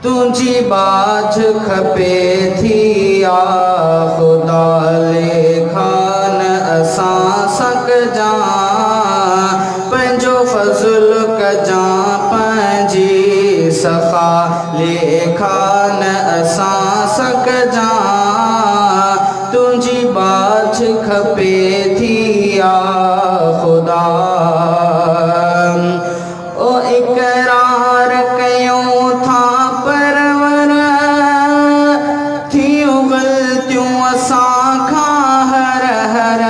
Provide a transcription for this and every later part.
तुझी बाझ खपे थी आ खुदा लेखान असां सक जा पंहिंजो फज़ुल कजा पंहिंजी सफ़ा लेखान असां सक जा तुझी बाझ खपे थी आ खुदा ओ इकरार कयूं था परवर थियूं ग़लतियूं असां खां हर हर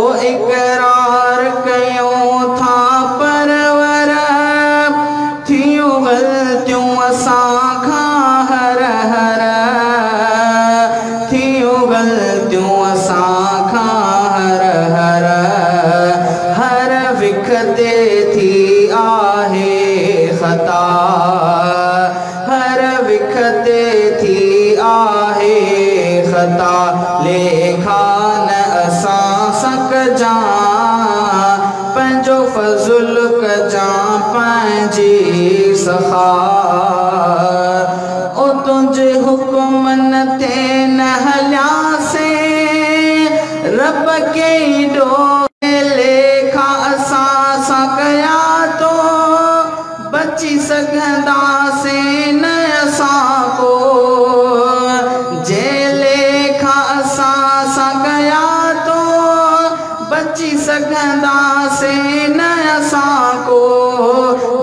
ओ इकरार कयूं था परवर थियूं ग़लतियूं असां खां हर हर थियूं ग़लतियूं असां खां हर हर हर विखते थी आहे ख़ता हर विखते थी आहे ख़ता लेखान असां सक जा पंहिंजो फज़ुल कजा पंहिंजी सफ़ा ओ तुंहिंजे हुक्मनि ते न हलियासीं रब के ॾो लेखा असां सां कया तो बची सघंदासीं न असां को जे लेखा असां सां कया तो बची सघंदासीं न असां को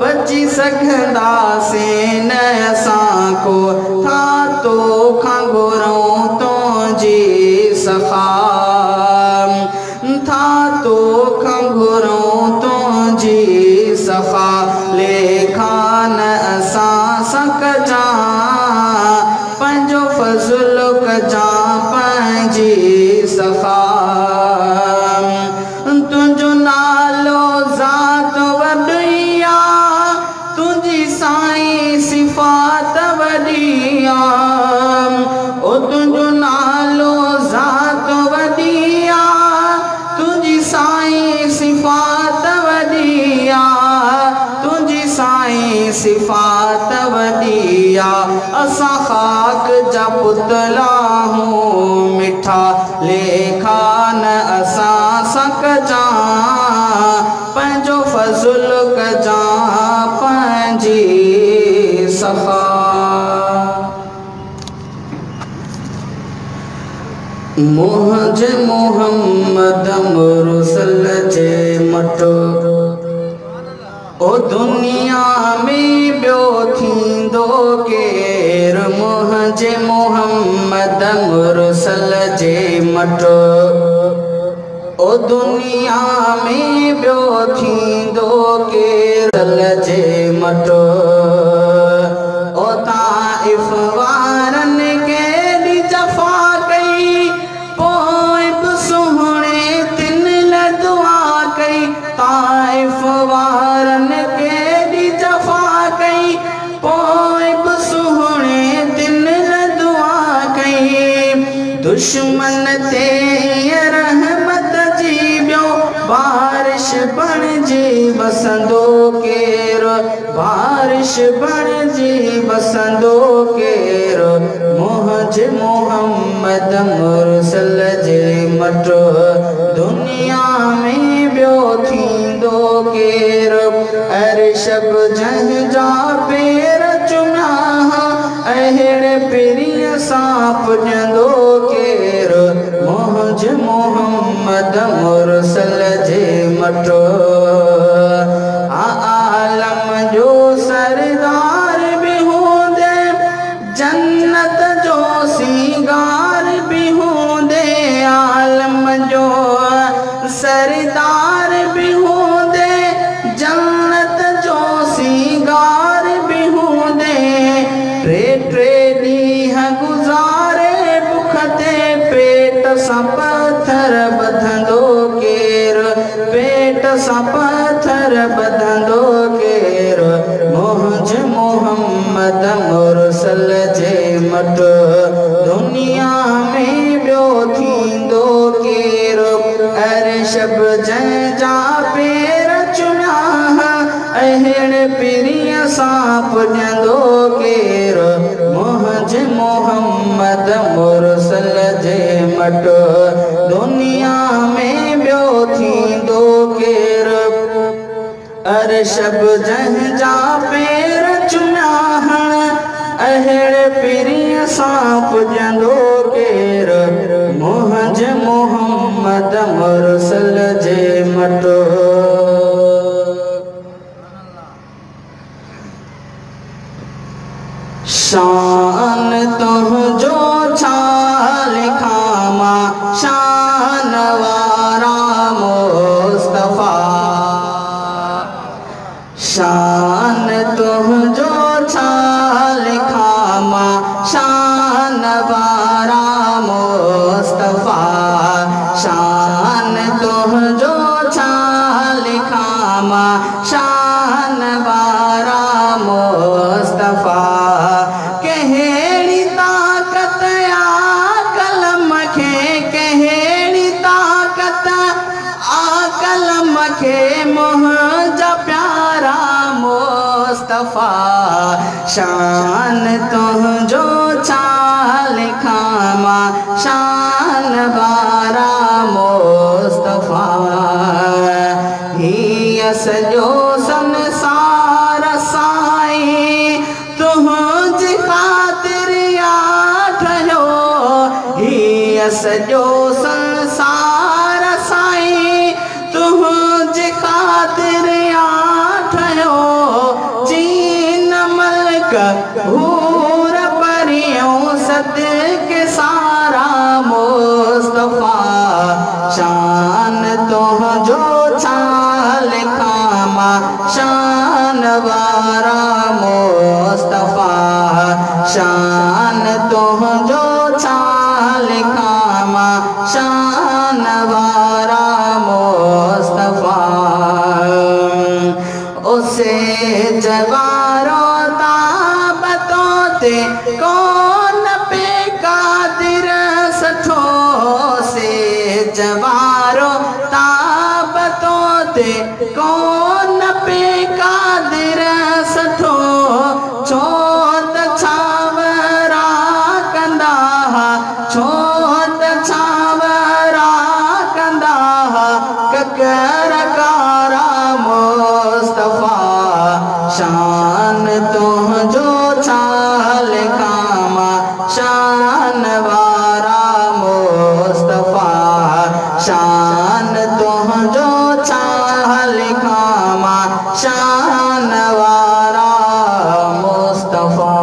बची सघंदासीं न असां को था तो खां घुरूं तुंहिंजी सफ़ा था तो खां घुरूं तुंहिंजी सफ़ा लेखान असां सक जा पंहिंजो फज़ुल कजा पंहिंजी सफ़ा तुंहिंजो नालो ज़ात वॾी आहे तुंहिंजी साईं सिफ़ात वॾी आहे ओ तुंहिंजो नालो ज़ात वॾी आहे तुंहिंजी साईं सिफ़ात वॾी आहे तुंहिंजी साईं सिफ़ात वॾी आहे असां ख़ाक जा पुतला हूं मिठा लेखान असां सक जा पंहिंजो फज़ुल कजा पंहिंजी सफ़ा मुंहिंजे मोहम्मद मुरसल जे मटो ओ दुनिया में ॿियो थींदो केर मुंहिंजे मोहम्मद मुरसल जे मटो ओ दुनिया में ॿियो थींदो केर जे मटो ओ ताइफ़ वारनि केॾी जफ़ा कई पोइ बि सुहिणे तिन लाइ दुआ कई ताइफ़ वारनि केॾी जफ़ा कई पोइ बि सुहिणे तिन लाइ दुआ कई दुश्मन ते रहमत जी ॿियो बारिश बणिजी वसंदो केर बारिश बणिजी वसंदो केर मुंहिंजे मोहम्मद मुरसल जे मटो दुनिया में ॿियो थींदो केर अर्शब जंहिंजा पेर चुमिया अहिड़े पिरीअ सां पुॼंदो केर मुंहिंजे मोहम्मद मुरसल जे मटो आलम जो सरदार भी हूंदे जन्नत जो सिंगार भी हूंदे आलम जो सरदार भी हूंदे जन्नत जो सिंगार भी हूंदे टे टे ॾींहं गुज़ारे बुख ते पेट सां पत्थर ॿधंदो केर पेट सां पत्थर ॿधंदो केर मुंहिंजे मोहम्मद मुरसल जे मटो दुनिया में ॿियो थींदो केर अर्शब जंहिंजा पेर चुमिया अहिड़े पिरीअ सांप जंदो केर मुहज मोहम्मद मुरसल जे मट दुनिया में ब्यो थींदो केर अरशब जंहिंजा पेर चुमिया हण अहिड़े पीरीअ सांप जंदो केर मुहज मोहम्मद मुरसल जे मट शान तुझो छा लिखामा शान वारा मुस्तफा शान तुझो छा लिखामा शान वारा मुस्तफा शान तुझो छा लिखामा शान वारा मुस्तफा कहेड़ी ताकत आ कलम खे कहेड़ी ताकत आ कलम खे मुंहिंजा प्यारा मुस्तफा शान तुझो छा लिखामा शान वारा मुस्तफा हीअ सॼो संसार साईं तुझी खातिर ठहियो हीअ सॼो संसार साईं तुझी खातिर ठहियो जीन मलक हूर परियों सदके सारा मुस्तफा शान तुझो छा लिखामा शान वारा मुस्तफा शान तुझो छा लिखामा शान वारा मुस्तफा उसे जवारो ताबतों ते कौन पे कादिर सठो से जवारो ताबतों ते कौन पे कादिर सठो छो त छावरा कंदा छो त छावरा कंदा ककर कारा मुस्तफा शान तुझो छा लिखामा शान वारा मुस्तफा शान तुझो छा लिखामा शान वारा मुस्तफा